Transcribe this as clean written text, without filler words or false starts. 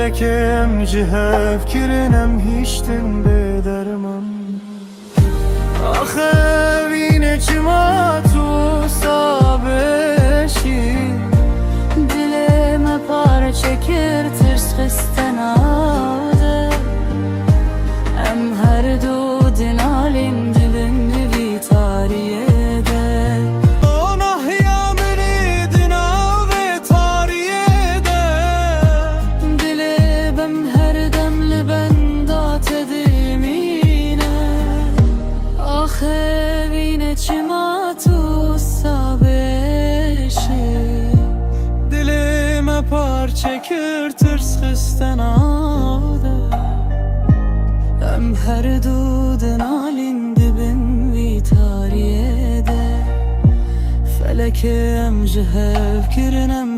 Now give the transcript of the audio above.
فلکم جهف کرنم هیچتن به درمان آخه وینه چما تو سابشی Dilime parça kir ters xisten adı Em her dudin alim dilin vi tarihede Ona hiyamini dina ve tarihede Dilibim her demli ben dat edimine Ahe vine çima tu sabeşi Dilime parça kir ters xisten adı Em her dudin alin dibin vi tarihede Felekem cehev kirinem